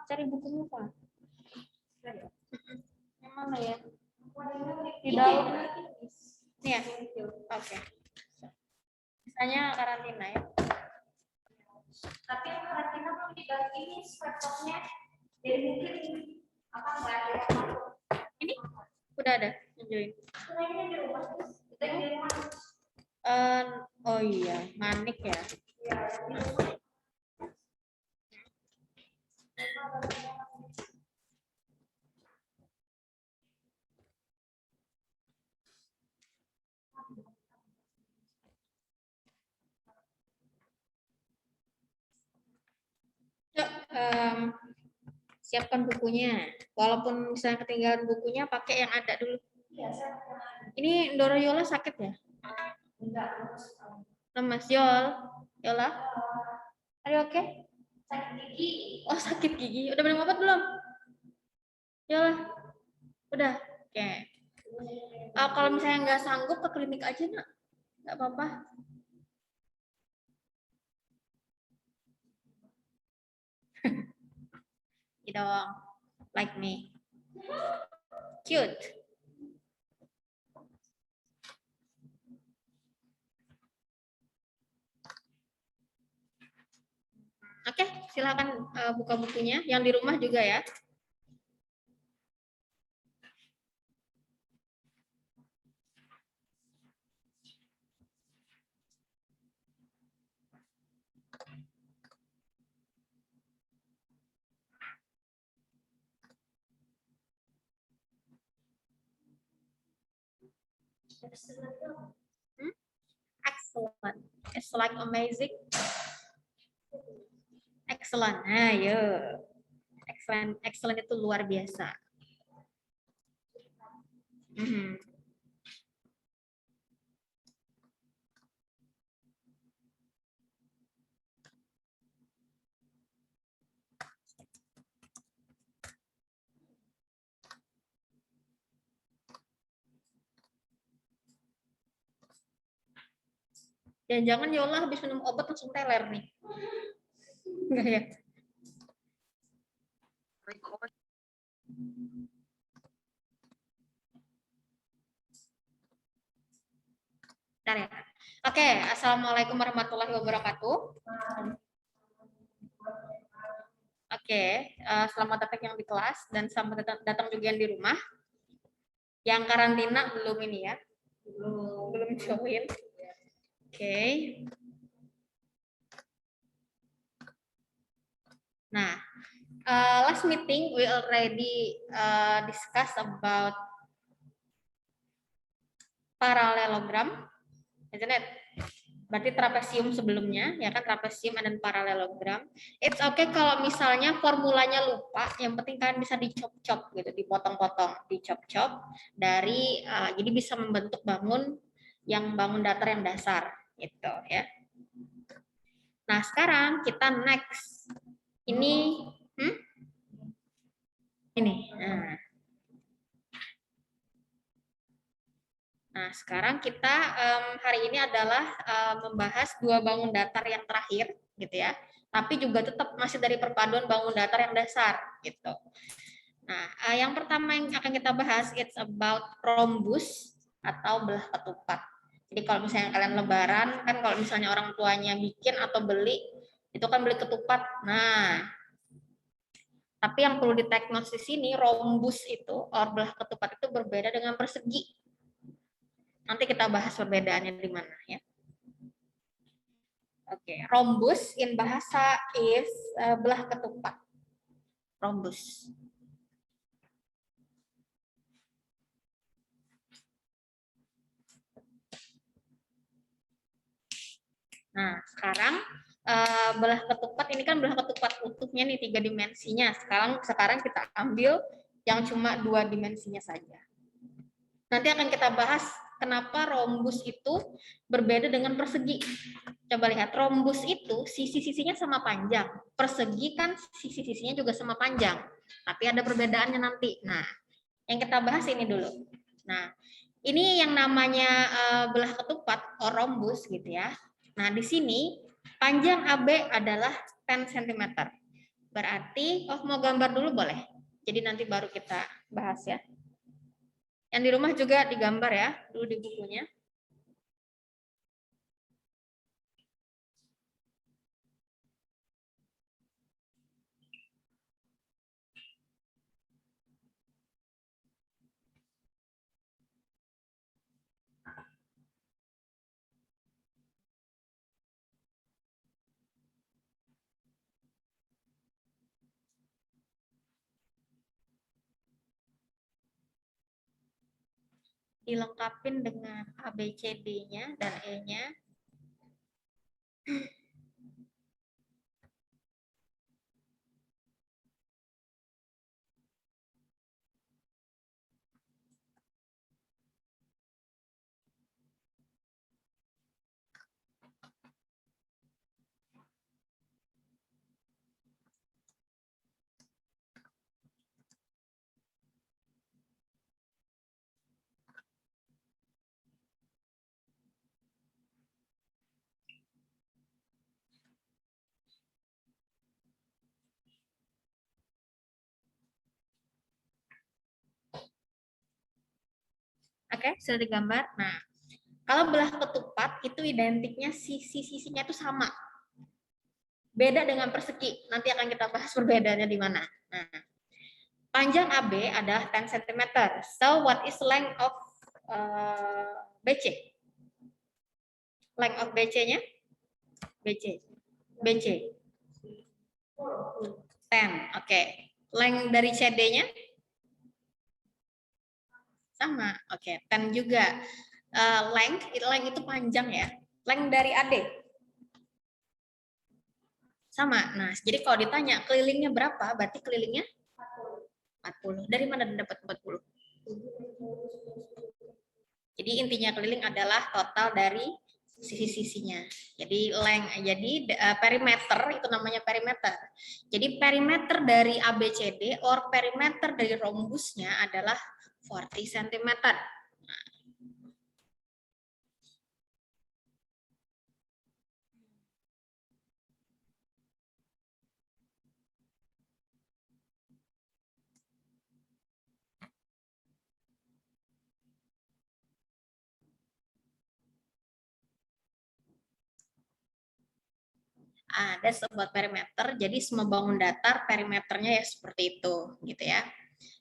cari bukunya Pak. Yang mana ya? Di dalam. Nih ya. Oke. Misalnya karantina ya. Tapi yang karantina belum diganti ini laptopnya. Jadi mungkin apa nggak ada yang masuk. Ini udah ada yang join. Sebenarnya di rumah terus kita di rumah. Oh iya, Manik ya. Iya, di rumah. Yuk, siapkan bukunya. Walaupun misalnya ketinggalan bukunya, pakai yang ada dulu. Iya, saya Ini Doro Yola sakit ya? enggak. Lemas Yola? Are you okay? Sakit gigi. Oh, sakit gigi. Udah minum obat belum? Yola? Udah? Oke. Kalau misalnya nggak sanggup, ke klinik aja, Nak. Nggak apa-apa. You dong. Like me. Cute. Oke, silakan buka bukunya. Yang di rumah juga ya. Excellent. It's like amazing. Excellent. Nah, yuk. Excellent. Excellent itu luar biasa. Jangan Yola habis minum obat langsung teler nih. Enggak ya? Bentar ya. Oke, assalamualaikum warahmatullahi wabarakatuh. Oke, selamat datang yang di kelas dan selamat datang juga yang di rumah. Yang karantina belum ini ya? Belum join. Oke. Nah, last meeting we already discuss about parallelogram, isn't it? Berarti trapesium sebelumnya, ya kan, trapesium dan parallelogram. It's okay kalau misalnya formulanya lupa, yang penting kan bisa dicop-cop gitu, dipotong-potong, dicop-cop dari, jadi bisa membentuk bangun datar yang dasar, gitu ya. Nah sekarang kita next, ini, ini. Nah, sekarang kita hari ini adalah membahas dua bangun datar yang terakhir, gitu ya. Tapi juga tetap masih dari perpaduan bangun datar yang dasar, gitu. Nah, yang pertama yang akan kita bahas it's about rhombus atau belah ketupat. Jadi kalau misalnya kalian lebaran, kan kalau misalnya orang tuanya bikin atau beli, itu kan beli ketupat. Nah, tapi yang perlu di take note di sini, rhombus itu, or belah ketupat itu berbeda dengan persegi. Nanti kita bahas perbedaannya di mana ya. Oke, rhombus in bahasa is belah ketupat. Rhombus. Nah, sekarang belah ketupat ini kan belah ketupat utuhnya nih 3 dimensinya. Sekarang kita ambil yang cuma 2 dimensinya saja. Nanti akan kita bahas kenapa rhombus itu berbeda dengan persegi. Coba lihat, rhombus itu sisi-sisinya sama panjang. Persegi kan sisi-sisinya juga sama panjang. Tapi ada perbedaannya nanti. Nah, yang kita bahas ini dulu. Nah, ini yang namanya belah ketupat atau rhombus gitu ya. Nah, di sini panjang AB adalah 10 cm. Berarti, mau gambar dulu boleh. Jadi nanti baru kita bahas ya. Yang di rumah juga digambar ya, dulu di bukunya. Dilengkapin dengan ABCD-nya dan E-nya. Oke, sudah digambar. Nah, kalau belah ketupat itu identiknya sisi-sisinya itu sama. Beda dengan persegi. Nanti akan kita bahas perbedaannya di mana. Nah, panjang AB adalah 10 cm. So, what is length of BC? Length of BC-nya? BC. BC. 10. Oke. Length dari CD-nya? Sama. Oke, 10 juga. Length itu panjang ya. Length dari AD? Sama. Nah, jadi kalau ditanya kelilingnya berapa, berarti kelilingnya 40. Dari mana dapat 40? Jadi intinya keliling adalah total dari sisi-sisinya. Jadi perimeter itu namanya perimeter. Jadi perimeter dari ABCD or perimeter dari rombusnya adalah 40 cm. That's about perimeter. Jadi semua bangun datar perimeternya ya seperti itu, gitu ya.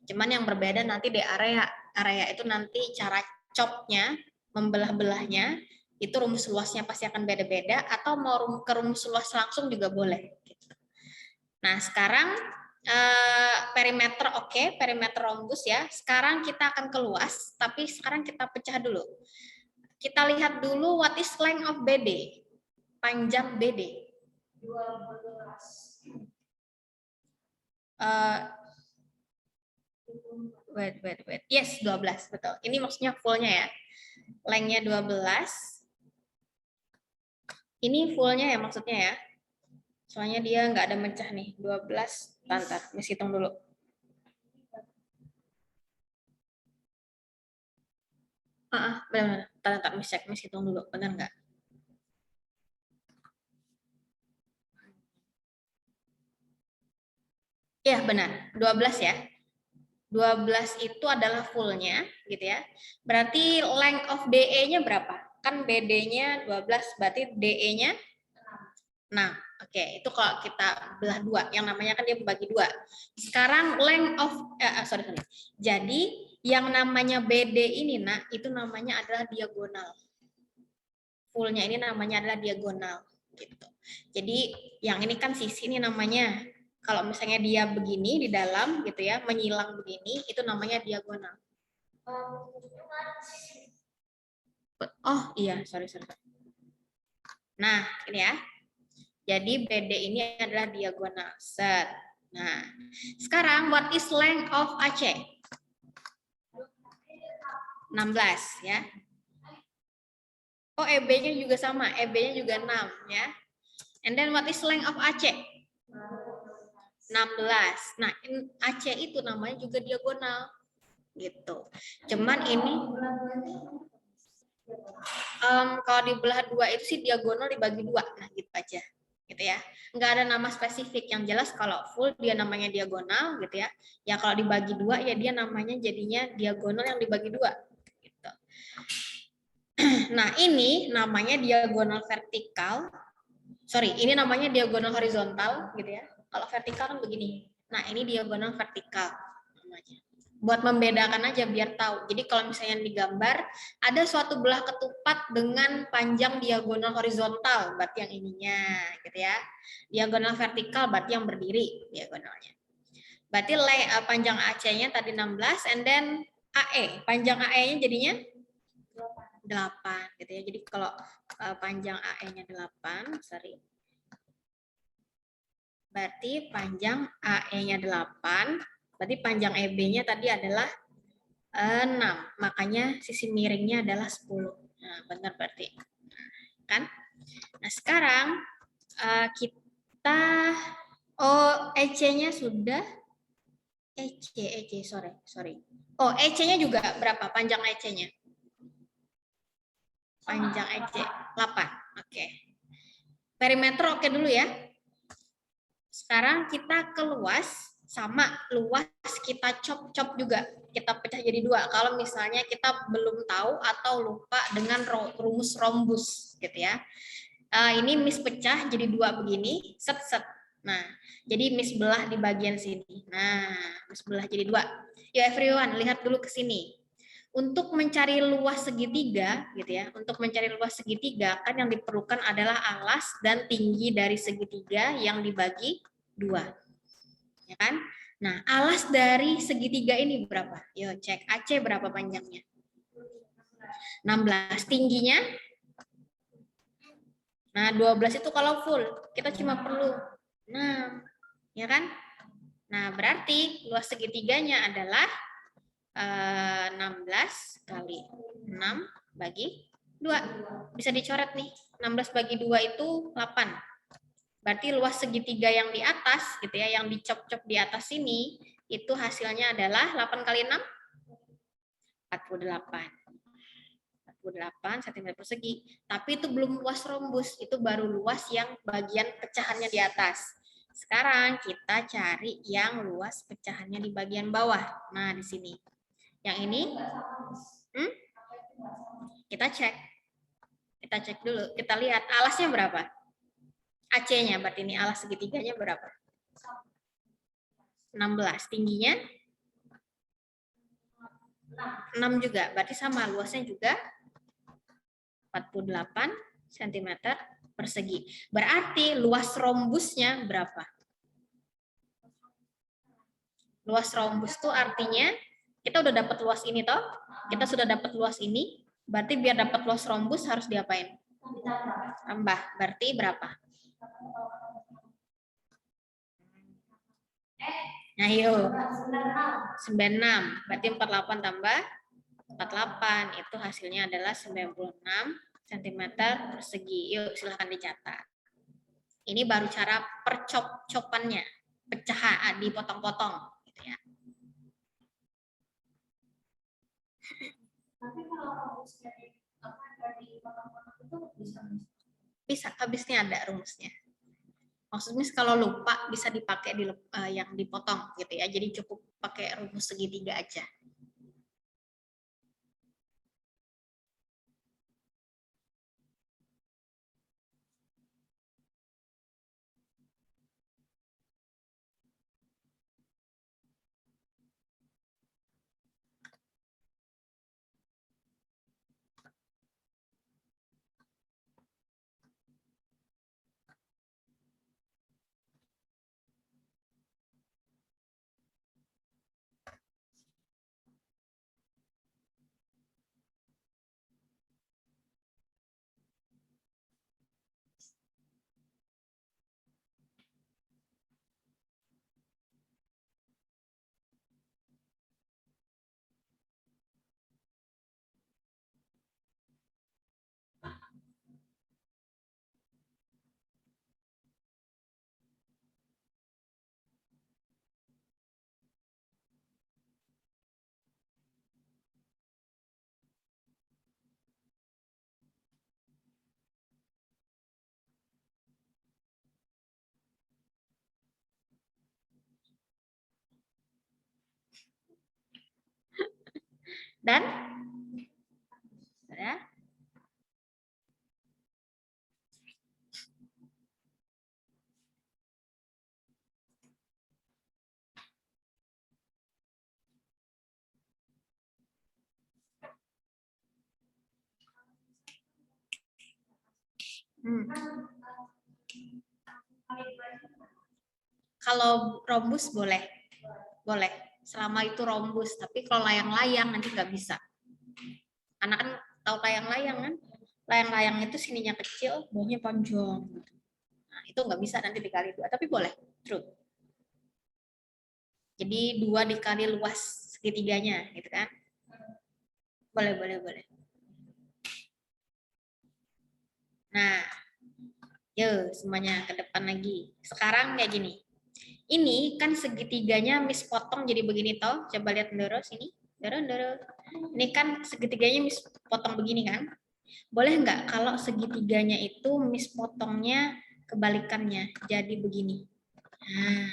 Cuman yang berbeda nanti di area itu nanti cara chopnya, membelah-belahnya, itu rumus luasnya pasti akan beda-beda, atau mau ke rumus luas langsung juga boleh. Gitu. Nah sekarang perimeter oke, perimeter rombus ya. Sekarang kita akan ke luas, tapi sekarang kita pecah dulu. Kita lihat dulu what is length of BD, panjang BD. 12. Wait. Yes, 12, betul. Ini maksudnya fullnya ya. Length-nya 12. Ini fullnya ya maksudnya ya. Soalnya dia nggak ada mecah nih. 12. Bentar, mesti hitung dulu. Benar-benar. Bentar, mesti hitung dulu. Benar nggak? Iya, benar. 12 ya. 12 itu adalah fullnya, gitu ya. Berarti length of DE-nya berapa? Kan BD-nya 12, berarti DE-nya 6. Oke, itu kalau kita belah dua, yang namanya kan dia bagi dua. Sekarang length of, sorry. Jadi yang namanya BD ini, itu namanya adalah diagonal. Fullnya ini namanya adalah diagonal, gitu. Jadi yang ini kan sisi ini namanya. Kalau misalnya dia begini di dalam gitu ya, menyilang begini, itu namanya diagonal. Oh iya, sorry. Nah, ini ya. Jadi BD ini adalah diagonal. Set. Nah, sekarang what is length of AC? 16 ya. Oh, EB-nya juga sama, EB-nya juga 6 ya. And then what is length of AC? 16. Nah, AC itu namanya juga diagonal. Gitu. Cuman ini kalau dibelah dua itu sih diagonal dibagi dua. Nah, gitu aja. gitu ya. Nggak ada nama spesifik. Yang jelas kalau full dia namanya diagonal gitu ya. Ya kalau dibagi dua ya dia namanya jadinya diagonal yang dibagi dua. Gitu. Nah ini namanya diagonal vertikal. Sorry, ini namanya diagonal horizontal gitu ya. Kalau vertikal kan begini. Nah ini diagonal vertikal namanya. Buat membedakan aja biar tahu. Jadi kalau misalnya digambar ada suatu belah ketupat dengan panjang diagonal horizontal, berarti yang ininya, gitu ya. Diagonal vertikal berarti yang berdiri diagonalnya. Berarti panjang AC-nya tadi 16, and then AE, panjang AE-nya jadinya 8, gitu ya. Jadi kalau panjang AE-nya 8, sorry. Berarti panjang AE-nya 8, berarti panjang EB-nya tadi adalah 6, makanya sisi miringnya adalah 10. Nah, benar berarti. Kan? Nah, sekarang kita EC-nya sudah sorry. Oh, EC-nya juga berapa? Panjang EC-nya? Panjang EC 8. Oke. Perimeter oke dulu ya. Sekarang kita ke luas, sama luas kita cop-cop juga. Kita pecah jadi 2 kalau misalnya kita belum tahu atau lupa dengan rumus rombus gitu ya. Ini Miss pecah jadi 2 begini, set. Nah, jadi Miss belah di bagian sini. Nah, Miss belah jadi 2. Yo everyone, lihat dulu ke sini. Untuk mencari luas segitiga gitu ya. Untuk mencari luas segitiga kan yang diperlukan adalah alas dan tinggi dari segitiga yang dibagi 2. Ya kan? Nah, alas dari segitiga ini berapa? Yo, cek AC berapa panjangnya? 16. Tingginya? Nah, 12 itu kalau full. Kita cuma perlu 6. Ya kan? Nah, berarti luas segitiganya adalah 16 kali 6 bagi 2. Bisa dicoret nih. 16 bagi 2 itu 8. Berarti luas segitiga yang di atas gitu ya, yang dicop-cop di atas sini itu hasilnya adalah 8 kali 6 48. 48 cm persegi. Tapi itu belum luas rombus, itu baru luas yang bagian pecahannya di atas. Sekarang kita cari yang luas pecahannya di bagian bawah. Nah, di sini. Yang ini kita cek. Kita cek dulu. Kita lihat alasnya berapa? AC-nya berarti ini alas segitiganya berapa? 16. Tingginya 6 juga. Berarti sama luasnya juga 48 cm persegi. Berarti luas rombusnya berapa? Luas rombus itu artinya kita udah dapat luas ini toh. Kita sudah dapat luas ini. Berarti biar dapat luas rombus harus diapain? Tambah. Berarti berapa? Nah, yuk. 96. Berarti 48 tambah 48. Itu hasilnya adalah 96 cm persegi. Yuk, silahkan dicatat. Ini baru cara percop-copannya. Pecahan, dipotong-potong. Gitu ya. Tapi kalau rumusnya dari potong-potong itu bisa, habisnya ada rumusnya. Maksudnya kalau lupa bisa dipakai di yang dipotong gitu ya. Jadi cukup pakai rumus segitiga aja. Dan ya. Kalau rombus boleh, boleh. Selama itu rombus, tapi kalau layang-layang nanti nggak bisa. Anak kan tahu layang-layang kan? Layang-layang itu sininya kecil, bawahnya panjang. Nah, itu nggak bisa nanti dikali 2, tapi boleh. True. Jadi 2 dikali luas segitiganya, gitu kan? Boleh, boleh, boleh. Nah, yuk semuanya ke depan lagi. Sekarang kayak gini. Ini kan segitiganya Miss potong jadi begini toh. Coba lihat Ndoro sini. Ndoro. Ini kan segitiganya Miss potong begini kan? Boleh nggak kalau segitiganya itu Miss potongnya kebalikannya jadi begini? Nah,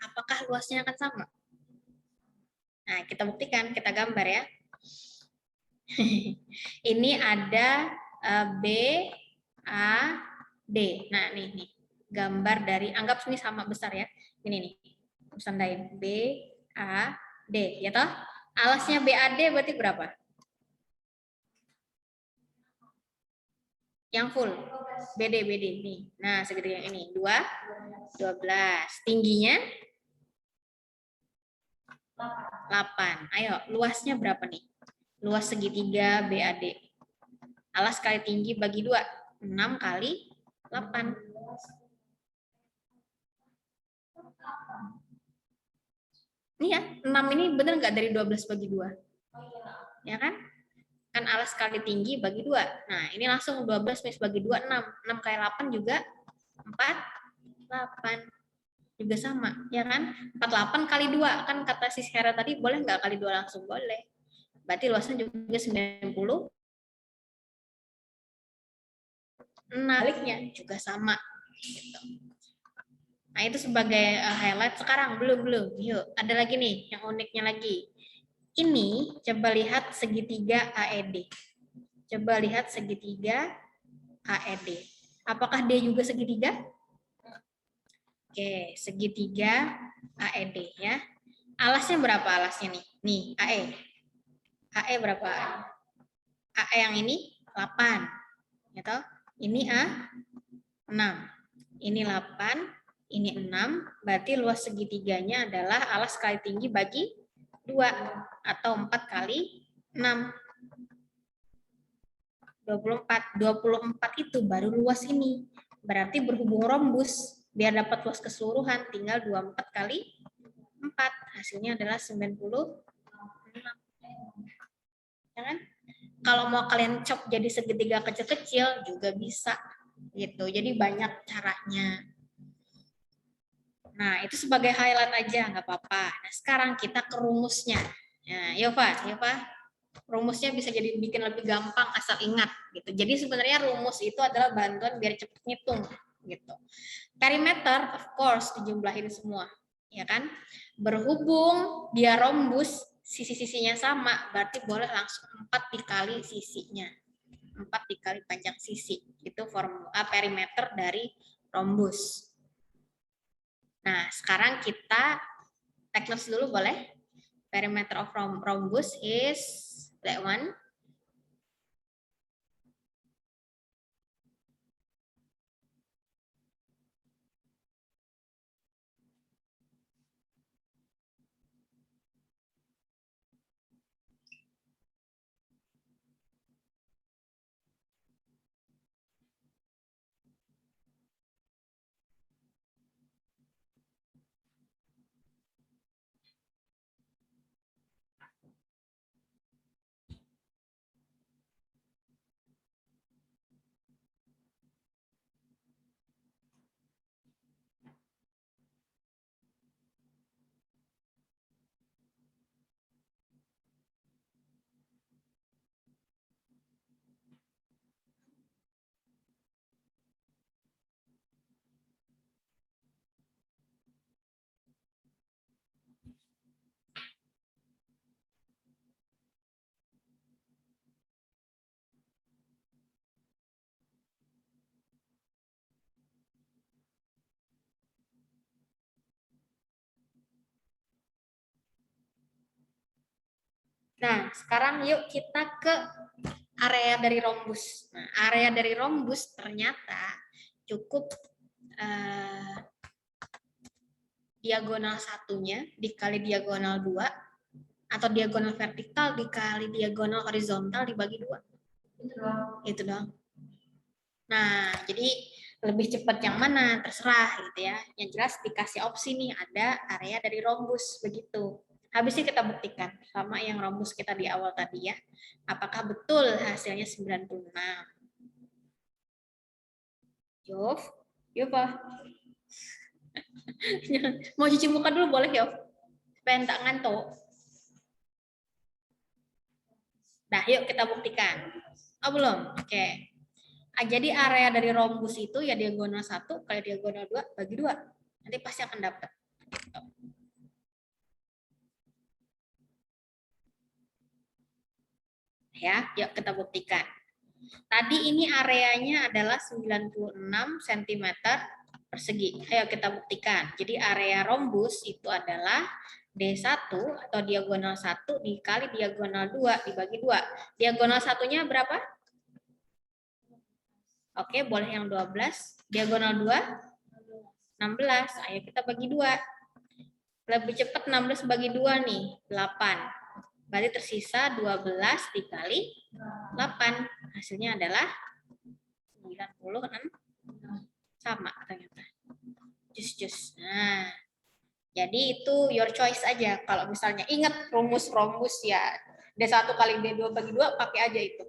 apakah luasnya akan sama? Nah, kita buktikan, kita gambar ya. Ini ada B, A, D. Nah, nih. Gambar dari, anggap ini sama besar ya. Ini nih, tandain B, A, D. Ya toh? Alasnya BAD berarti berapa? Yang full. BD. Nih. Nah, segitiga yang ini. 12. Tingginya? 8. Ayo, luasnya berapa nih? Luas segitiga BAD. Alas kali tinggi bagi 2. 6 kali 8. Ini ya, 6 ini bener nggak dari 12 bagi 2? Ya kan? Kan alas kali tinggi bagi 2. Nah, ini langsung 12 bagi 2, 6. 6 kali 8 juga 48. Juga sama, ya kan? 48 kali 2. Kan kata si Hera tadi, boleh nggak kali 2 langsung? Boleh. Berarti luasnya juga 90. Nah, baliknya juga sama. Gitu. Nah, itu sebagai highlight. Sekarang belum. Yuk, ada lagi nih yang uniknya lagi. Ini coba lihat segitiga AED. Coba lihat segitiga AED. Apakah D juga segitiga? Oke, segitiga AED ya. Alasnya berapa alasnya nih? Nih, AE. AE berapa? AE yang ini 8. Ya toh? Ini A 6. Ini 8, ini 6, berarti luas segitiganya adalah alas kali tinggi bagi 2 atau 4 kali 6. 24. 24 itu baru luas ini. Berarti berhubung rombus, biar dapat luas keseluruhan tinggal 24 kali 4. Hasilnya adalah 96. Ya kan? Kalau mau kalian chop jadi segitiga kecil-kecil juga bisa gitu. Jadi banyak caranya. Nah, itu sebagai highlight aja, nggak apa-apa. Nah, sekarang kita ke rumusnya. Nah, Yova, rumusnya bisa jadi bikin lebih gampang asal ingat gitu. Jadi sebenarnya rumus itu adalah bantuan biar cepet ngitung gitu. Perimeter of course dijumlahin semua, ya kan? Berhubung dia rombus, sisi-sisinya sama, berarti boleh langsung 4 dikali sisinya. 4 dikali panjang sisi. Itu formula perimeter dari rombus. Nah, sekarang kita take notes dulu boleh? Perimeter of rhombus is that one. Nah, sekarang yuk kita ke area dari rombus. Nah, area dari rombus ternyata cukup diagonal satunya dikali diagonal 2 atau diagonal vertikal dikali diagonal horizontal dibagi 2. Itu dong. Nah, jadi lebih cepat yang mana terserah gitu ya. Yang jelas dikasih opsi nih ada area dari rombus begitu. Habis ini kita buktikan sama yang rombus kita di awal tadi ya. Apakah betul hasilnya 96? Yuf, yuk Pak. Mau cuci muka dulu boleh ya? Supaya tak ngantuk. Nah, yuk kita buktikan. Oh, belum? Oke. Jadi area dari rombus itu ya diagonal 1 kali diagonal 2 bagi 2. Nanti pasti akan dapat. Gitu. Ya, yuk kita buktikan. Tadi ini areanya adalah 96 cm persegi. Ayo kita buktikan. Jadi area rombus itu adalah D1 atau diagonal 1 dikali diagonal 2 dibagi 2. Diagonal satunya berapa? Oke, boleh yang 12. Diagonal 2? 16. Ayo kita bagi 2. Lebih cepat 16 bagi 2 nih, 8. Berarti tersisa 12 dikali 8. Hasilnya adalah 96. Sama ternyata. Jus. Nah, jadi itu your choice aja. Kalau misalnya ingat rumus-rumus ya, D1 kali D2 bagi 2, pakai aja itu.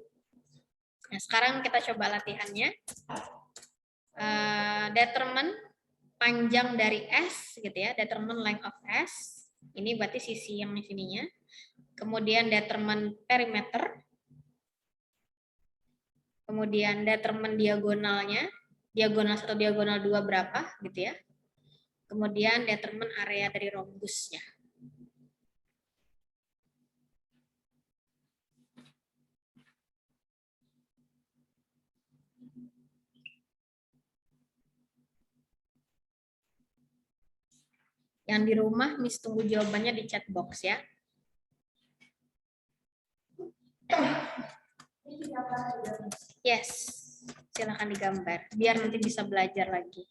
Nah, sekarang kita coba latihannya. Determine panjang dari S, gitu ya. Determine length of S. Ini berarti sisi yang di sininya. Kemudian determine perimeter. Kemudian determine diagonalnya. Diagonal 1, diagonal 2 berapa, gitu ya. Kemudian determine area dari rombusnya. Yang di rumah, Miss tunggu jawabannya di chat box ya. Yes, silakan digambar. Biar nanti bisa belajar lagi.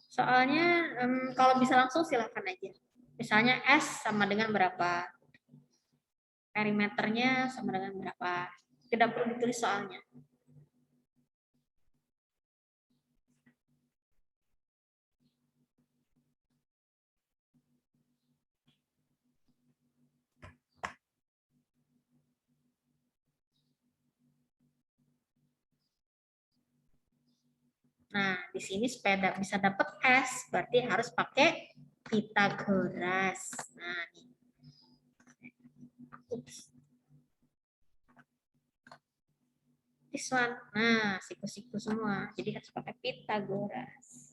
Soalnya kalau bisa langsung silakan aja. Misalnya S sama dengan berapa? Perimeternya sama dengan berapa? Tidak perlu ditulis soalnya. Nah, di sini supaya bisa dapat S, berarti harus pakai Pitagoras. Nah, nih. Ups. This one. Nah, siku-siku semua. Jadi harus pakai Pitagoras.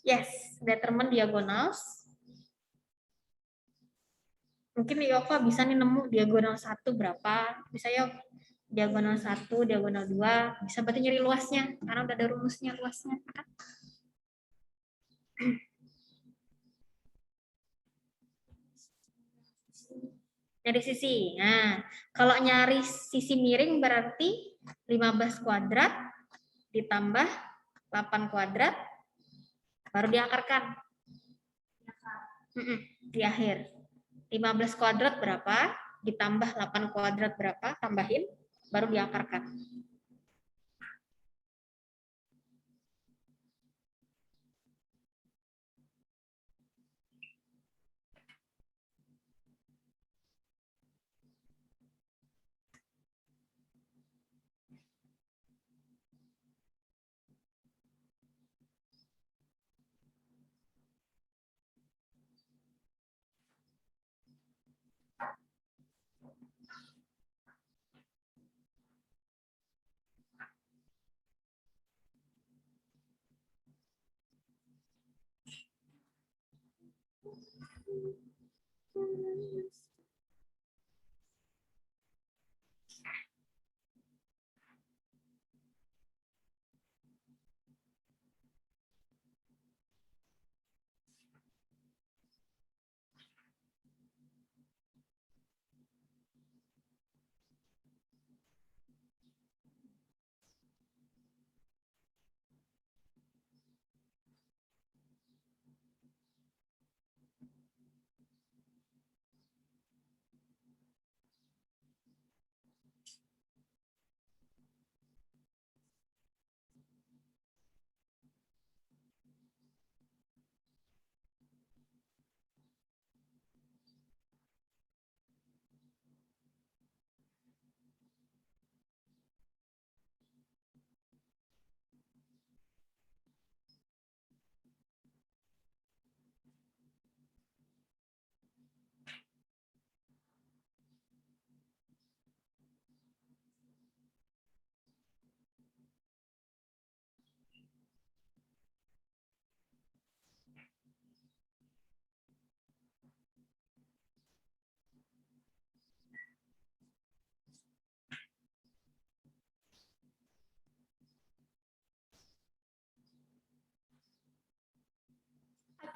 Yes, determine diagonals. Mungkin Yova bisa nih nemu diagonal 1 berapa. Bisa ya diagonal 1, diagonal 2, bisa berarti nyari luasnya, karena udah ada rumusnya luasnya. Kan? Nyari sisi. Nah, kalau nyari sisi miring berarti 15 kuadrat ditambah 8 kuadrat, baru diakarkan. Di akhir. 15 kuadrat berapa, ditambah 8 kuadrat berapa, tambahin, baru diakarkan.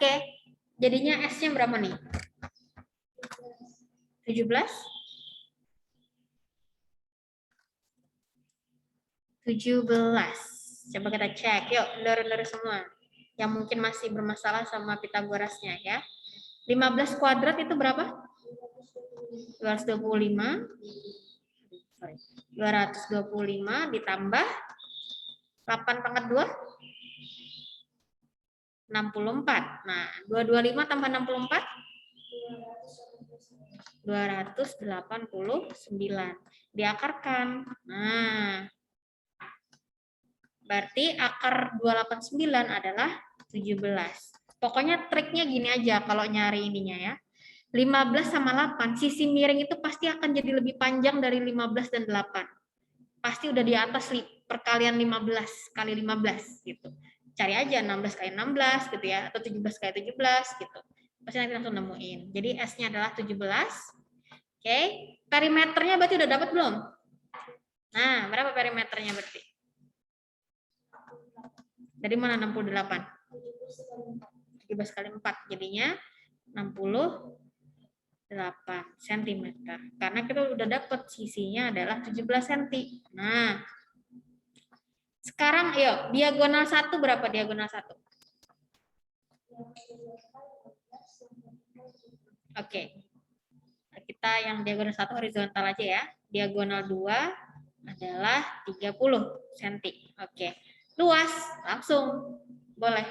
Oke, jadinya S-nya berapa nih? 17? 17. Coba kita cek. Yuk, lurus-lurus semua. Yang mungkin masih bermasalah sama Pitagorasnya ya. 15 kuadrat itu berapa? 225. 225 ditambah 8 pangkat 2? 64. Nah, 225 tambah 64? 289. Diakarkan. Nah, berarti akar 289 adalah 17. Pokoknya triknya gini aja kalau nyari ininya ya. 15 sama 8, sisi miring itu pasti akan jadi lebih panjang dari 15 dan 8. Pasti udah di atas perkalian 15 kali 15 gitu. Cari aja 16 kali 16 gitu ya, atau 17 kali 17 gitu. Pasti nanti langsung nemuin. Jadi S-nya adalah 17. Oke, perimeternya berarti udah dapat belum? Nah, berapa perimeternya berarti? Dari mana 68? 17 kali 4, jadinya 68 cm. Karena kita udah dapat sisinya adalah 17 cm. Nah, sekarang yuk, diagonal 1 berapa diagonal 1? Oke. Kita yang diagonal 1 horizontal aja ya. Diagonal 2 adalah 30 cm. Oke. Luas, langsung. Boleh.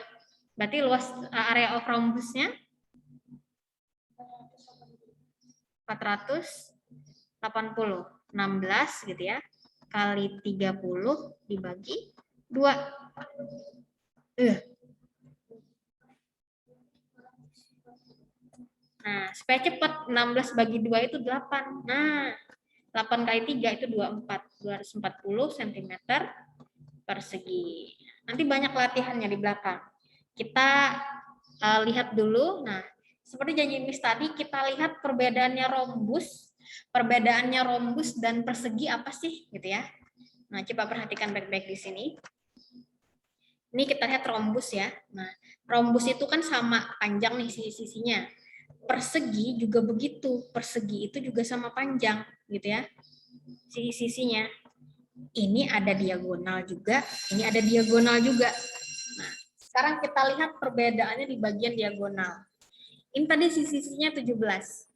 Berarti luas area of rhombusnya 480. 16 gitu ya. Kali 30 dibagi 2. Nah, supaya cepat 16 bagi 2 itu 8. Nah, 8 kali 3 itu 24. 240 cm persegi. Nanti banyak latihannya di belakang. Kita lihat dulu. Nah, seperti janji Miss tadi, kita lihat perbedaannya rhombus Perbedaannya rombus dan persegi apa sih gitu ya? Nah, coba perhatikan baik-baik di sini. Ini kita lihat rombus ya. Nah, rombus itu kan sama panjang nih sisi-sisinya. Persegi juga begitu. Persegi itu juga sama panjang gitu ya. Sisi-sisinya. Ini ada diagonal juga, ini ada diagonal juga. Nah, sekarang kita lihat perbedaannya di bagian diagonal. Ini tadi sisi-sisinya 17.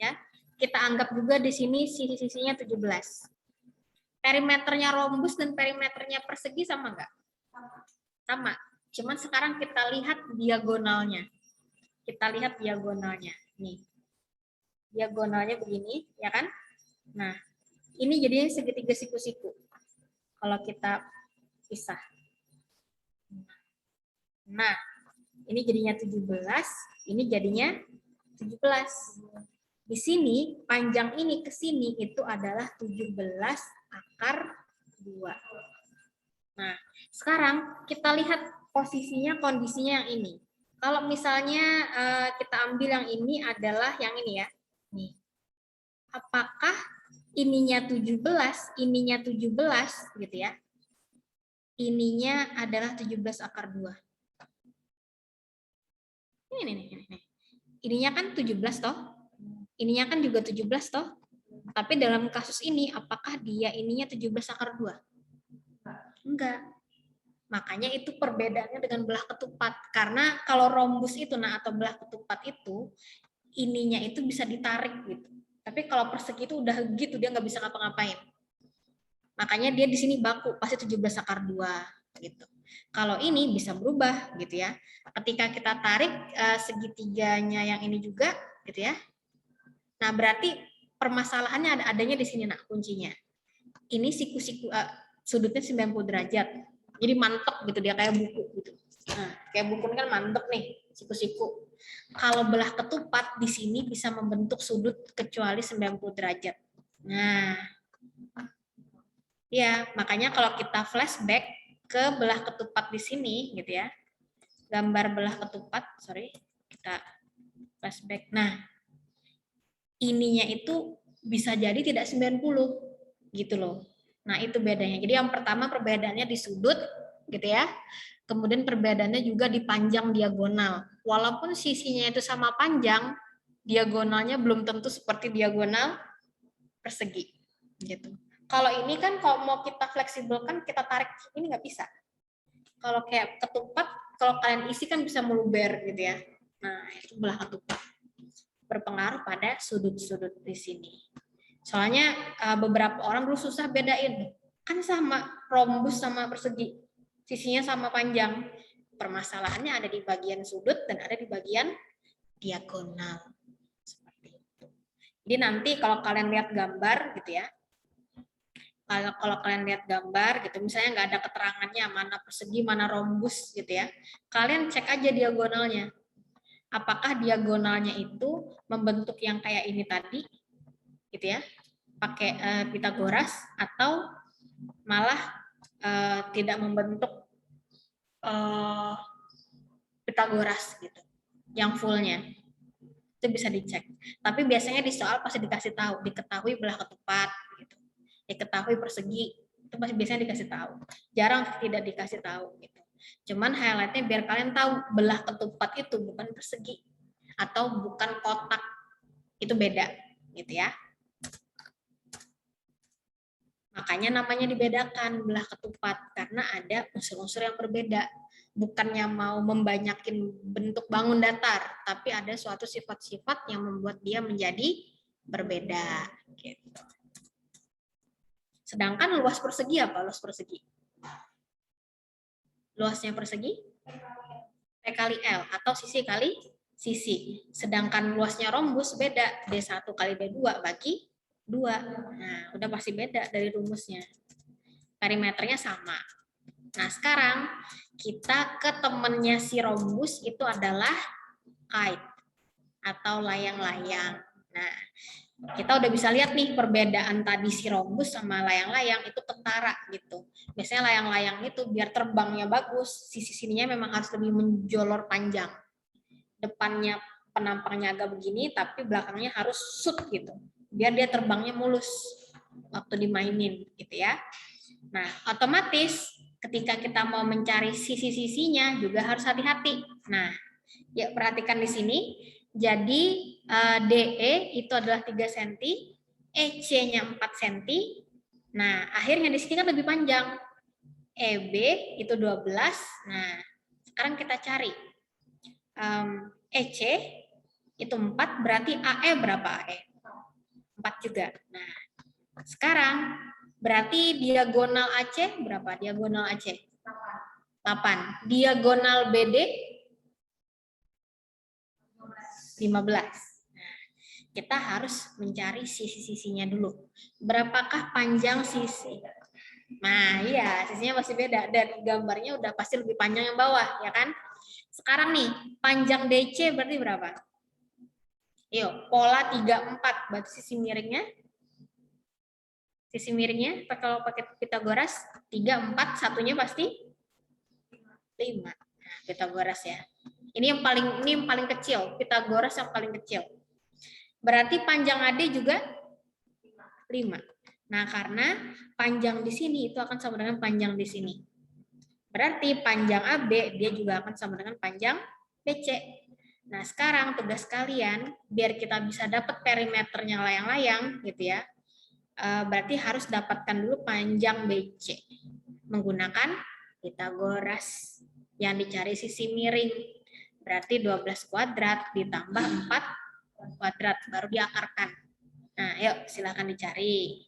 Ya. Kita anggap juga di sini sisi-sisinya 17. Perimeternya rombus dan perimeternya persegi sama nggak? Sama. Cuman sekarang kita lihat diagonalnya. Kita lihat diagonalnya. Nih. Diagonalnya begini, ya kan? Nah, ini jadinya segitiga siku-siku. Kalau kita pisah. Nah, ini jadinya 17, ini jadinya 17. Di sini, panjang ini ke sini itu adalah 17 akar 2. Nah, sekarang kita lihat posisinya, kondisinya yang ini. Kalau misalnya kita ambil yang ini adalah yang ini ya. Nih. Apakah ininya 17, ininya 17 gitu ya. Ininya adalah 17 akar 2. Ini. Ininya kan 17 toh. Ininya kan juga 17 toh. Tapi dalam kasus ini, apakah dia ininya 17 akar 2? Enggak. Makanya itu perbedaannya dengan belah ketupat. Karena kalau rombus itu, nah atau belah ketupat itu, ininya itu bisa ditarik gitu. Tapi kalau persegi itu udah gitu, dia nggak bisa ngapa-ngapain. Makanya dia di sini baku, pasti 17 akar 2 gitu. Kalau ini bisa berubah gitu ya. Ketika kita tarik segitiganya yang ini juga gitu ya. Nah, berarti permasalahannya adanya di sini, nah kuncinya. Ini siku-siku sudutnya 90 derajat. Jadi mantep gitu dia, kayak buku gitu. Nah, kayak buku ini kan mantep nih, siku-siku. Kalau belah ketupat di sini bisa membentuk sudut kecuali 90 derajat. Nah, ya, makanya kalau kita flashback ke belah ketupat di sini gitu ya. Gambar belah ketupat, kita flashback. Nah, ininya itu bisa jadi tidak 90 gitu loh. Nah, itu bedanya. Jadi yang pertama perbedaannya di sudut gitu ya. Kemudian perbedaannya juga di panjang diagonal. Walaupun sisinya itu sama panjang, diagonalnya belum tentu seperti diagonal persegi gitu. Kalau ini kan kalau mau kita fleksibelkan, kita tarik ini nggak bisa. Kalau kayak ketupat, kalau kalian isi kan bisa meluber gitu ya. Nah, itu belah ketupat. Berpengaruh pada sudut-sudut di sini. Soalnya beberapa orang dulu susah bedain. Kan sama rombus sama persegi. Sisinya sama panjang. Permasalahannya ada di bagian sudut dan ada di bagian diagonal. Seperti itu. Jadi nanti kalau kalian lihat gambar gitu ya. Kalau kalian lihat gambar gitu, misalnya nggak ada keterangannya mana persegi, mana rombus gitu ya. Kalian cek aja diagonalnya. Apakah diagonalnya itu membentuk yang kayak ini tadi gitu ya, pakai Pitagoras, atau malah tidak membentuk Pitagoras gitu, yang fullnya. Itu bisa dicek. Tapi biasanya di soal pasti dikasih tahu, diketahui belah ketupat gitu, diketahui persegi, itu pasti biasanya dikasih tahu. Jarang tidak dikasih tahu gitu. Cuman highlightnya biar kalian tahu belah ketupat itu bukan persegi atau bukan kotak, itu beda gitu ya. Makanya namanya dibedakan belah ketupat, karena ada unsur-unsur yang berbeda. Bukannya mau membanyakin bentuk bangun datar, tapi ada suatu sifat-sifat yang membuat dia menjadi berbeda. Gitu. Sedangkan luas persegi apa? Luas persegi. Luasnya persegi? P kali L, atau sisi kali sisi. Sedangkan luasnya rombus beda, D1 kali D2 bagi 2. Nah, udah pasti beda dari rumusnya. Perimeternya sama. Nah, sekarang kita ke temennya si rombus itu adalah kite atau layang-layang. Nah, kita udah bisa lihat nih perbedaan tadi si rombus sama layang-layang itu ketara gitu. Biasanya layang-layang itu biar terbangnya bagus, sisi sininya memang harus lebih menjolor panjang. Depannya penampangnya agak begini, tapi belakangnya harus shoot gitu, biar dia terbangnya mulus waktu dimainin gitu ya. Nah, otomatis ketika kita mau mencari sisi-sisinya juga harus hati-hati. Nah, ya perhatikan di sini. Jadi DE itu adalah 3 cm, EC-nya 4 cm. Nah, akhirnya di sini kan lebih panjang. EB itu 12. Nah, sekarang kita cari. EC itu 4, berarti AE berapa AE? 4 juga. Nah, sekarang berarti diagonal AC berapa? Diagonal AC? 8. Diagonal BD? 15. Nah, kita harus mencari sisi-sisinya dulu. Berapakah panjang sisi? Nah, iya, sisinya masih beda. Dan gambarnya udah pasti lebih panjang yang bawah, ya kan? Sekarang nih, panjang DC berarti berapa? Yuk, pola 34. Berarti sisi miringnya? Sisi miringnya, kalau pakai Pitagoras, 3, 4, satunya pasti 5. Nah, Pitagoras ya. Ini yang paling kecil, Pitagoras yang paling kecil. Berarti panjang AD juga 5. Nah, karena panjang di sini itu akan sama dengan panjang di sini. Berarti panjang AB dia juga akan sama dengan panjang BC. Nah, sekarang tugas kalian biar kita bisa dapat perimeternya layang-layang gitu ya. Berarti harus dapatkan dulu panjang BC menggunakan Pitagoras. Yang dicari sisi miring. Berarti 12 kuadrat ditambah 4 kuadrat baru diakarkan. Nah, yuk silakan dicari.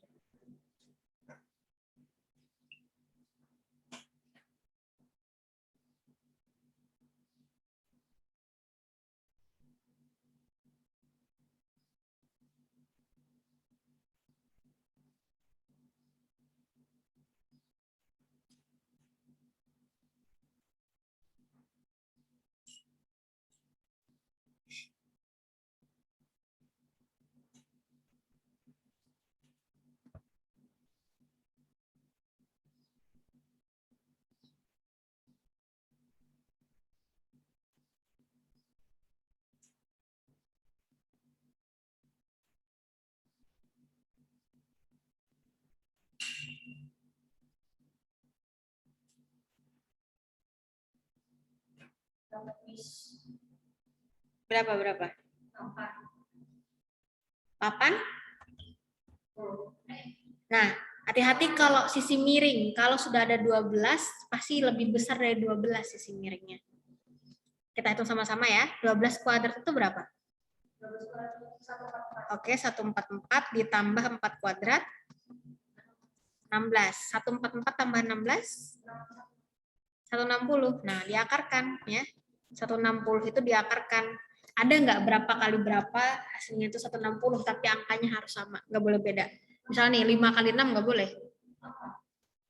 Berapa? 8? Nah, hati-hati kalau sisi miring. Kalau sudah ada 12, pasti lebih besar dari 12 sisi miringnya. Kita hitung sama-sama ya. 12 kuadrat itu berapa? Oke, 144 ditambah 4 kuadrat. 16. 144 tambah 16? 160. Nah, diakarkan ya. 160 itu diakarkan. Ada nggak berapa kali berapa hasilnya itu 160, tapi angkanya harus sama, nggak boleh beda. Misalnya nih 5 kali 6 nggak boleh.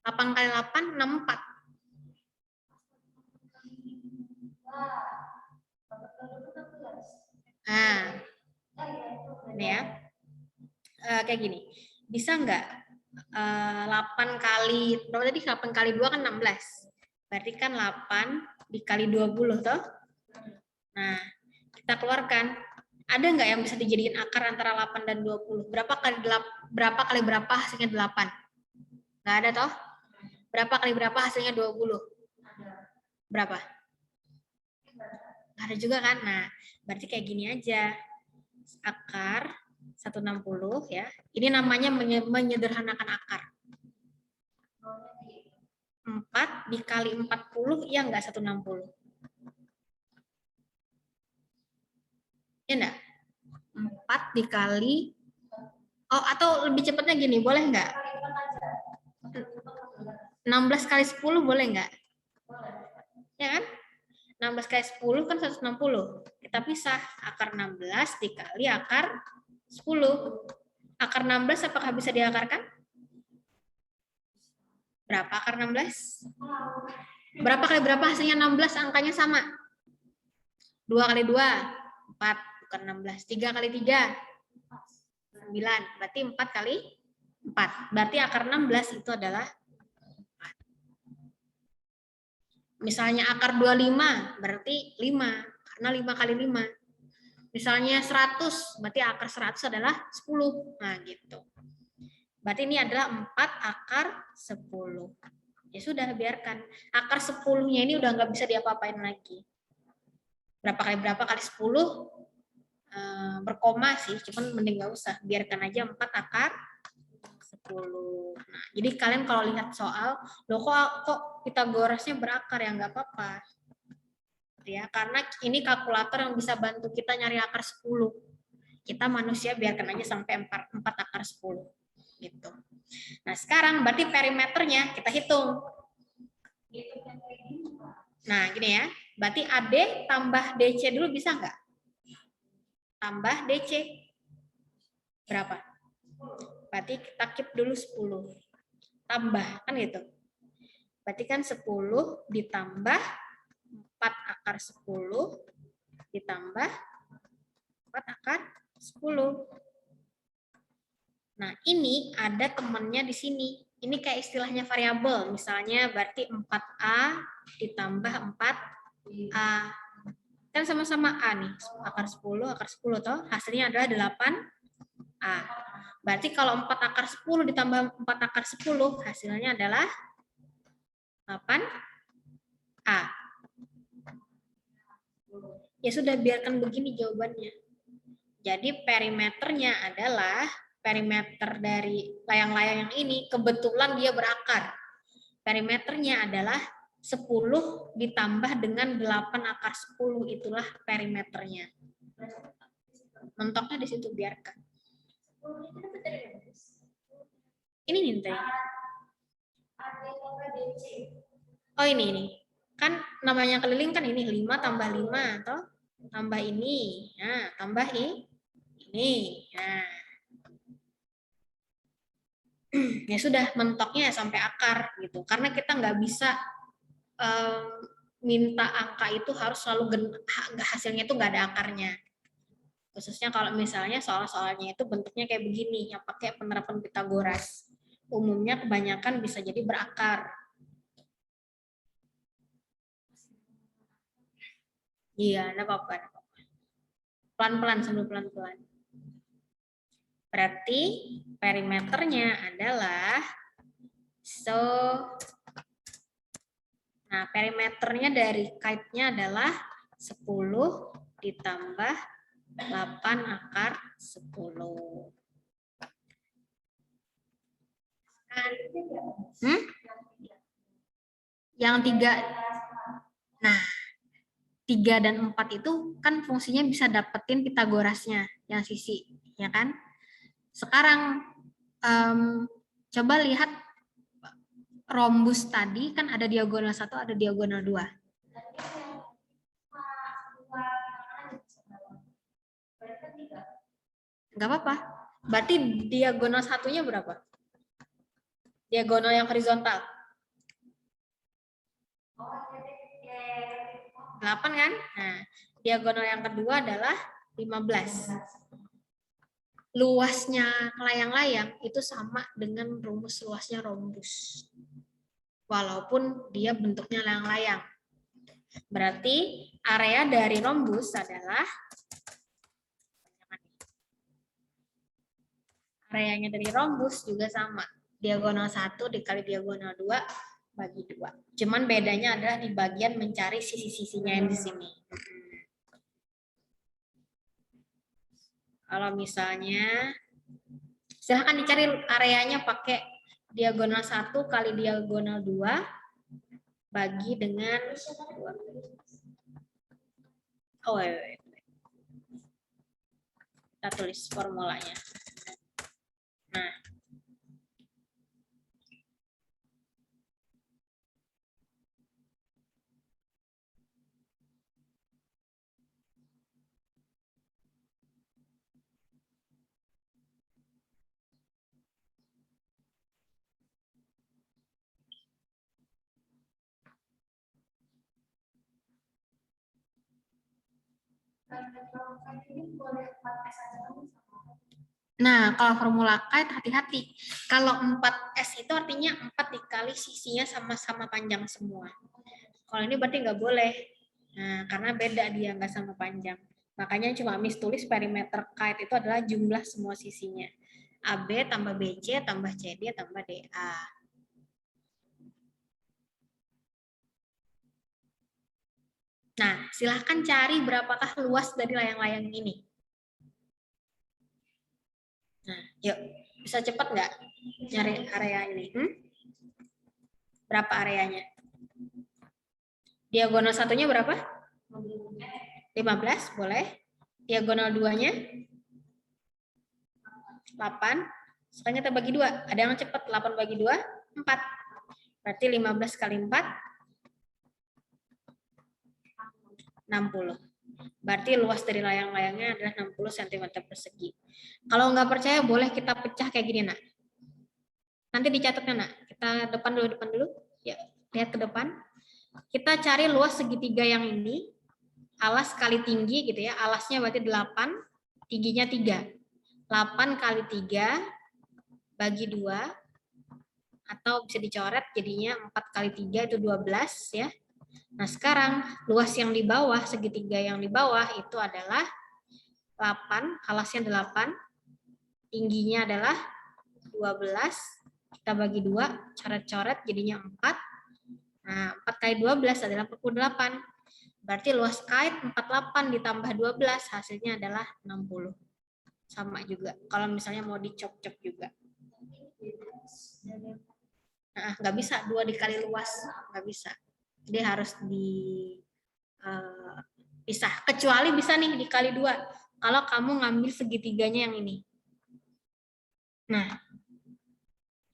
8 kali 8, 64. Nah, ini ya. Kayak gini. Bisa nggak 8 kali, berapa tadi? 8 kali 2 kan 16. Berarti kan 8 dikali 20 toh. Nah, kita keluarkan. Ada nggak yang bisa dijadiin akar antara 8 dan 20? Berapa kali berapa hasilnya 8? Nggak ada toh? Berapa kali berapa hasilnya 20? Berapa? Nggak ada juga kan? Nah, berarti kayak gini aja. Akar 160 ya. Ini namanya menyederhanakan akar. 4 dikali 40 ya nggak 160. Ya enggak? 4 dikali, oh atau lebih cepatnya gini, boleh nggak? 16 kali 10 boleh nggak? Ya kan? 16 kali 10 kan 160. Kita pisah, akar 16 dikali akar 10. Akar 16 apakah bisa diakarkan? Berapa akar 16? Berapa kali berapa hasilnya 16 angkanya sama? 2 kali 2, 4. Bukan 16. 3 kali 3, 9. Berarti 4 kali 4. Berarti akar 16 itu adalah 4. Misalnya akar 25, berarti 5. Karena 5 kali 5. Misalnya 100, berarti akar 100 adalah 10. Nah, gitu. Berarti ini adalah 4 akar 10. Ya sudah, biarkan. Akar 10-nya ini udah nggak bisa diapa-apain lagi. Berapa kali 10? Berkoma sih, cuman mending nggak usah. Biarkan aja 4 akar 10. Nah, jadi kalian kalau lihat soal, loh kok Pitagorasnya berakar, ya nggak apa-apa. Ya, karena ini kalkulator yang bisa bantu kita nyari akar 10. Kita manusia biarkan aja sampai 4 akar 10. Gitu. Nah, sekarang berarti perimeternya kita hitung. Nah, gini ya. Berarti AD tambah DC dulu bisa nggak? Tambah DC. Berapa? Berarti kita keep dulu 10. Tambah, kan gitu. Berarti kan 10 ditambah 4 akar 10 ditambah 4 akar 10. Nah, ini ada temannya di sini. Ini kayak istilahnya variabel. Misalnya berarti 4A ditambah 4A. Kan sama-sama A nih. Akar 10 toh. Hasilnya adalah 8A. Berarti kalau 4 akar 10 ditambah 4 akar 10, hasilnya adalah 8A. Ya sudah, biarkan begini jawabannya. Jadi perimeternya adalah perimeter dari layang-layang yang ini, kebetulan dia berakar. Perimeternya adalah 10 ditambah dengan 8 akar 10, itulah perimeternya. Mentoknya di situ, biarkan. Ini nih tadi. Oh, ini. Kan namanya keliling kan ini 5 tambah 5 atau tambah ini. Nah, tambah ini. Nah. Ya sudah, mentoknya sampai akar gitu. Karena kita nggak bisa minta angka itu harus selalu hasilnya itu nggak ada akarnya. Khususnya kalau misalnya soal-soalnya itu bentuknya kayak begini, yang pakai penerapan Pitagoras. Umumnya kebanyakan bisa jadi berakar. Iya, enggak apa-apa. Pelan-pelan, sambil pelan-pelan. Berarti perimeternya adalah nah, perimeternya dari kite-nya adalah 10 ditambah 8 akar 10. Yang 3. Nah, 3 dan 4 itu kan fungsinya bisa dapetin Pitagorasnya yang sisi, ya kan? Sekarang coba lihat rombus tadi kan ada diagonal 1, ada diagonal 2. Enggak apa-apa. Berarti diagonal satunya berapa? Diagonal yang horizontal. 8 kan? Nah, diagonal yang kedua adalah 15. Luasnya layang-layang itu sama dengan rumus luasnya rombus. Walaupun dia bentuknya layang-layang. Berarti area dari rombus adalah areanya dari rombus juga sama. Diagonal 1 dikali diagonal 2 bagi 2. Cuman bedanya adalah di bagian mencari sisi-sisinya yang di sini. Kalau misalnya, silahkan dicari areanya pakai diagonal 1 kali diagonal 2 bagi dengan 2. Oh, kita tulis formulanya. Nah, kalau formula kite hati-hati. Kalau 4S itu artinya 4 dikali sisinya sama-sama panjang semua. Kalau ini berarti nggak boleh. Nah, karena beda dia, nggak sama panjang. Makanya cuma Miss tulis perimeter kite itu adalah jumlah semua sisinya. AB tambah BC tambah CD tambah DA. Nah, silahkan cari berapakah luas dari layang-layang ini. Nah, yuk. Bisa cepat nggak nyari area ini? Berapa areanya? Diagonal satunya berapa? 15, boleh. Diagonal 2-nya? 8. Sekarang kita bagi 2. Ada yang cepat, 8 bagi 2? 4. Berarti 15 kali 4? 60. Berarti luas dari layang-layangnya adalah 60 cm persegi. Kalau nggak percaya, boleh kita pecah kayak gini, nak. Nanti dicatatnya, nak. Kita depan dulu. Ya, lihat ke depan. Kita cari luas segitiga yang ini. Alas kali tinggi gitu ya. Alasnya berarti 8, tingginya 3. 8 kali 3 bagi 2. Atau bisa dicoret jadinya 4 kali 3 itu 12 ya. Nah, sekarang luas yang di bawah, segitiga yang di bawah itu adalah 8, alasnya 8, tingginya adalah 12, kita bagi 2, coret-coret jadinya 4. Nah, 4 kali 12 adalah 48. Berarti luas kite 48 ditambah 12, hasilnya adalah 60. Sama juga, kalau misalnya mau dicop-cop juga. Nah, nggak bisa 2 dikali luas, nggak bisa. Dia harus dipisah. Kecuali bisa nih dikali 2. Kalau kamu ngambil segitiganya yang ini. Nah,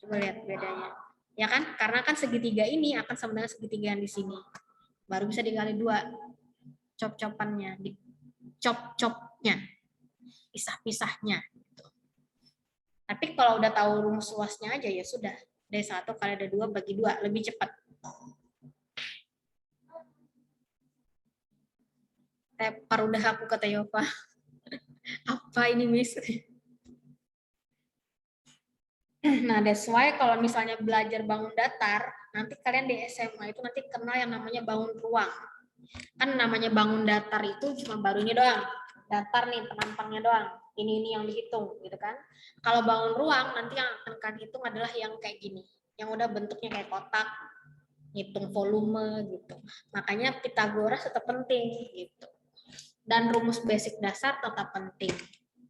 coba lihat bedanya. Ya kan? Karena kan segitiga ini akan sama dengan segitiga yang di sini. Baru bisa dikali 2. Cop-copannya, dicop-copnya, pisah-pisahnya. Tapi kalau udah tahu rumus luasnya aja ya sudah. D1 kali D2 bagi 2 lebih cepat. Tepar udah aku kata Yova. Apa ini Miss? Nah, that's why kalau misalnya belajar bangun datar, nanti kalian di SMA itu nanti kenal yang namanya bangun ruang. Kan namanya bangun datar itu cuma barunya doang. Datar nih, penampangnya doang. Ini yang dihitung, gitu kan. Kalau bangun ruang, nanti yang akan kalian hitung adalah yang kayak gini. Yang udah bentuknya kayak kotak, hitung volume, gitu. Makanya Pitagoras tetap penting, gitu. Dan rumus basic dasar tetap penting.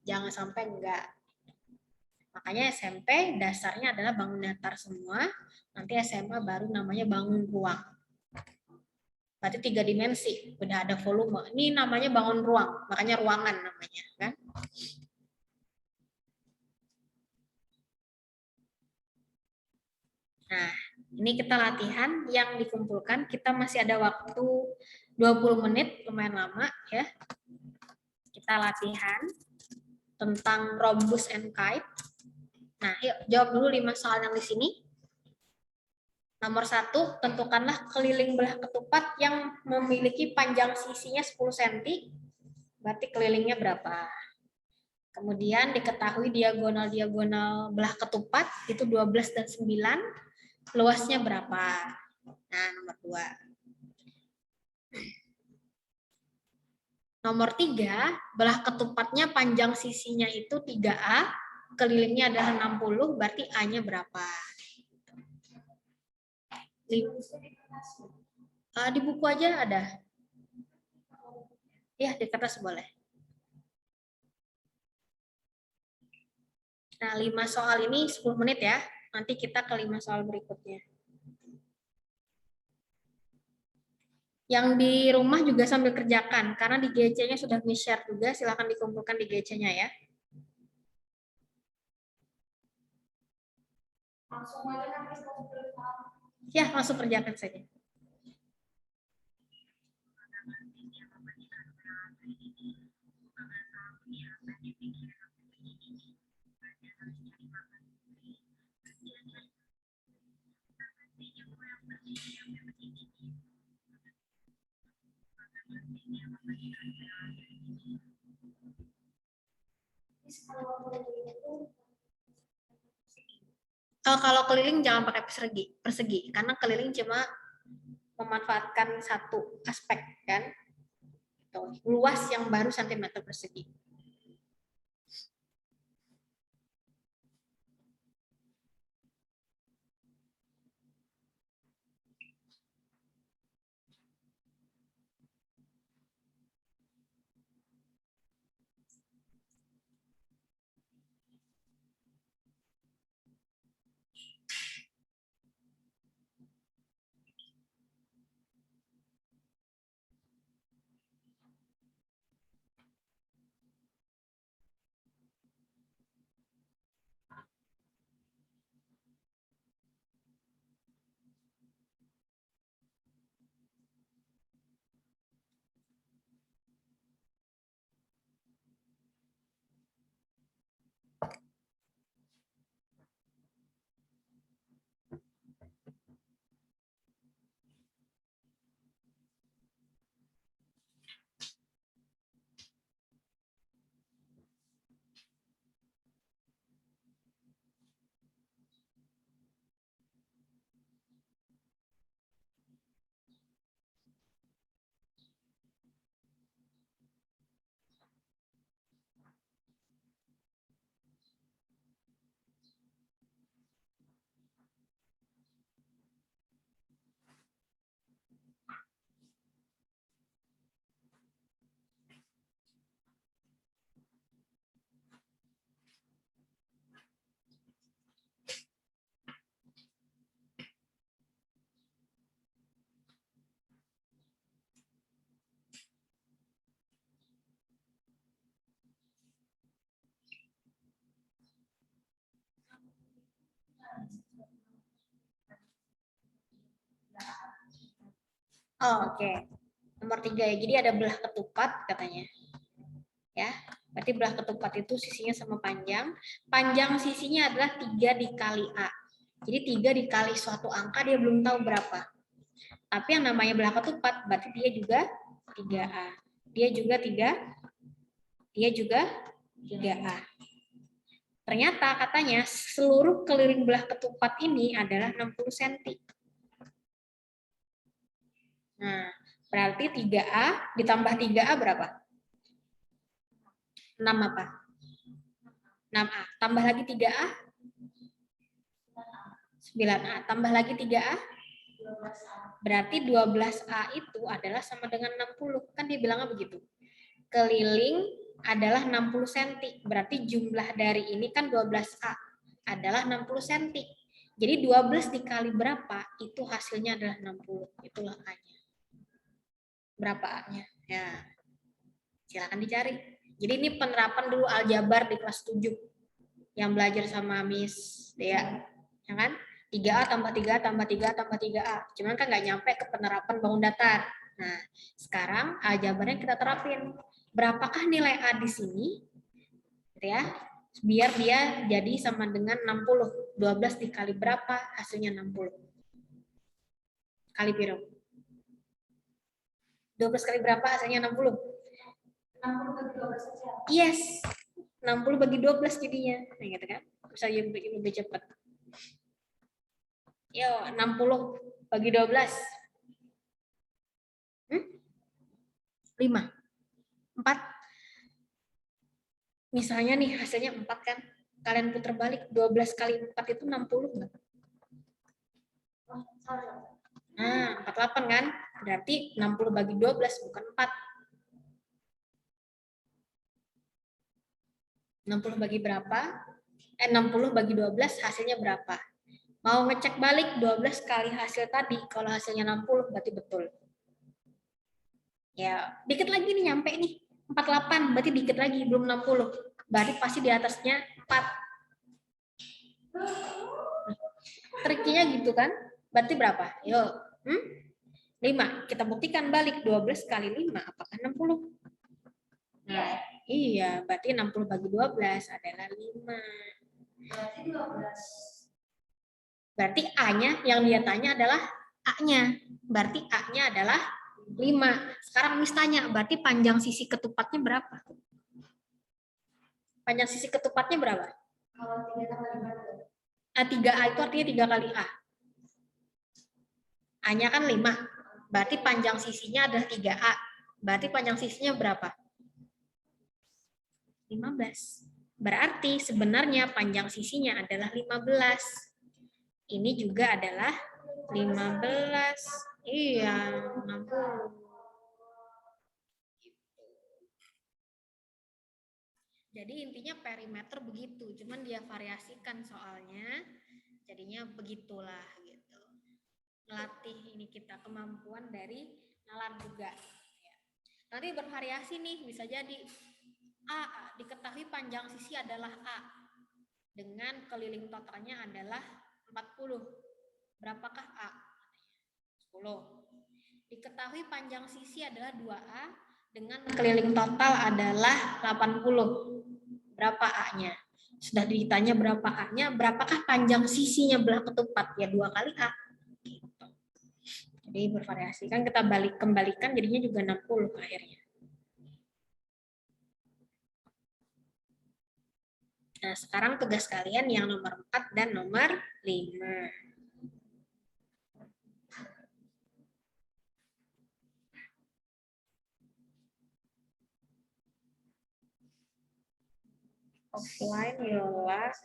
Jangan sampai enggak. Makanya SMP dasarnya adalah bangun datar semua, nanti SMA baru namanya bangun ruang. Berarti 3 dimensi, udah ada volume. Ini namanya bangun ruang, makanya ruangan namanya, kan? Nah, ini kita latihan yang dikumpulkan, kita masih ada waktu 20 menit, lumayan lama ya. Kita latihan tentang rhombus and kite. Nah, yuk jawab dulu 5 soal yang di sini. Nomor 1, tentukanlah keliling belah ketupat yang memiliki panjang sisinya 10 cm. Berarti kelilingnya berapa? Kemudian diketahui diagonal-diagonal belah ketupat itu 12 dan 9. Luasnya berapa? Nah, nomor 2. Nomor 3, belah ketupatnya panjang sisinya itu 3A, kelilingnya adalah 60, berarti A-nya berapa? Di buku aja ada. Ya, di kertas boleh. Nah, 5 soal ini 10 menit ya. Nanti kita ke 5 soal berikutnya. Yang di rumah juga sambil kerjakan, karena di GC-nya sudah di-share juga, silahkan dikumpulkan di GC-nya ya. Langsung aja nanti Ya, langsung kerjakan saja. Kalau keliling jangan pakai persegi, karena keliling cuma memanfaatkan satu aspek kan. gitu. Luas yang baru cm persegi. Oh, oke. Nomor 3 ya. Jadi ada belah ketupat katanya. Ya. Berarti belah ketupat itu sisinya sama panjang. Panjang sisinya adalah 3 dikali A. Jadi 3 dikali suatu angka dia belum tahu berapa. Tapi yang namanya belah ketupat berarti dia juga 3A. Dia juga 3A. Ternyata katanya seluruh keliling belah ketupat ini adalah 60 cm. Nah, berarti 3A ditambah 3A berapa? 6 apa? 6A. Tambah lagi 3A? 9A. Tambah lagi 3A? 12A. Berarti 12A itu adalah sama dengan 60. Kan dia bilangnya begitu. Keliling adalah 60 cm. Berarti jumlah dari ini kan 12A adalah 60 cm. Jadi 12 dikali berapa? Itu hasilnya adalah 60. Itulah A-nya. Berapa A-nya? Ya. Silakan dicari. Jadi ini penerapan dulu aljabar di kelas 7 yang belajar sama Miss Dea, ya kan? 3A tambah 3A tambah 3A tambah 3A. Cuman kan nggak nyampe ke penerapan bangun datar. Nah, sekarang aljabarnya kita terapin. Berapakah nilai A di sini? Gitu ya. Biar dia jadi sama dengan 60. 12 dikali berapa? Hasilnya 60. Kali piro? 12 kali berapa hasilnya 60? 60 bagi 12 saja. Yes. 60 bagi 12 jadinya. Nah, gitu kan? Bisa lebih cepat. Yo, 60 bagi 12. 5. 4. Misalnya nih hasilnya 4 kan. Kalian putar balik 12 kali 4 itu 60 enggak? Nah, 48 kan? Berarti 60 bagi 12 bukan 4. 60 bagi berapa? 60 bagi 12 hasilnya berapa? Mau ngecek balik 12 kali hasil tadi, kalau hasilnya 60 berarti betul. Ya, dikit lagi nih nyampe nih. 48, berarti dikit lagi, belum 60. Berarti pasti di atasnya 4. Triknya gitu kan? Berarti berapa? Yuk. 5. Kita buktikan balik 12 kali 5 apakah 60? Nah, iya, berarti 60 bagi 12 adalah 5. Berarti 12. Berarti A-nya yang dia tanya adalah A-nya. Berarti A-nya adalah 5. Sekarang Miss tanya, berarti panjang sisi ketupatnya berapa? Panjang sisi ketupatnya berapa? Kalau 3 tambah 5. 3A itu artinya 3 kali A. A-nya kan 5. Berarti panjang sisinya adalah 3A. Berarti panjang sisinya berapa? 15. Berarti sebenarnya panjang sisinya adalah 15. Ini juga adalah 15. Iya, 60. Jadi intinya perimeter begitu, cuman dia variasikan soalnya, jadinya begitulah gitu. Melatih ini kita kemampuan dari nalar juga. Nanti bervariasi nih, bisa jadi A, diketahui panjang sisi adalah A, dengan keliling totalnya adalah 40. Berapakah A? 10. Diketahui panjang sisi adalah 2A, dengan keliling total adalah 80. Berapa A-nya? Sudah ditanya berapa A-nya, berapakah panjang sisinya belah ketupat? Ya 2 kali A. Gitu. Jadi bervariasi. Kan kita kembalikan jadinya juga 60 akhirnya. Nah, sekarang tugas kalian yang nomor 4 dan nomor 5. Offline, Yola.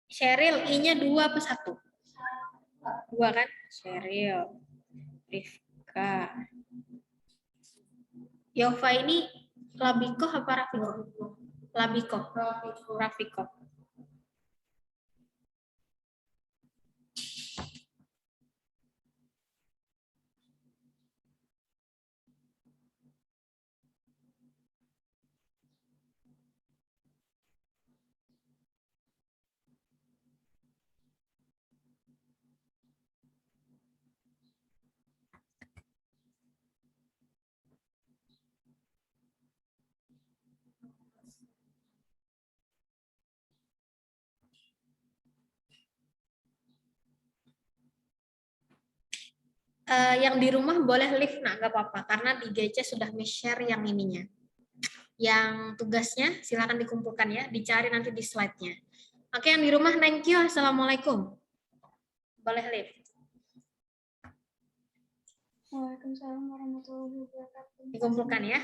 Sheryl, I-nya 2 apa 1? 2 kan? Sheryl. Rifka. Yova ini Labiko apa Rafiko? Labiko. Rafiko. Yang di rumah boleh live, nah nggak apa-apa karena di GC sudah share yang ininya. Yang tugasnya silakan dikumpulkan ya, dicari nanti di slide-nya. Oke, yang di rumah thank you. Assalamualaikum. Boleh live. Waalaikumsalam warahmatullahi wabarakatuh. Dikumpulkan ya.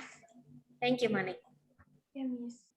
Thank you, Manik. Ya, Miss.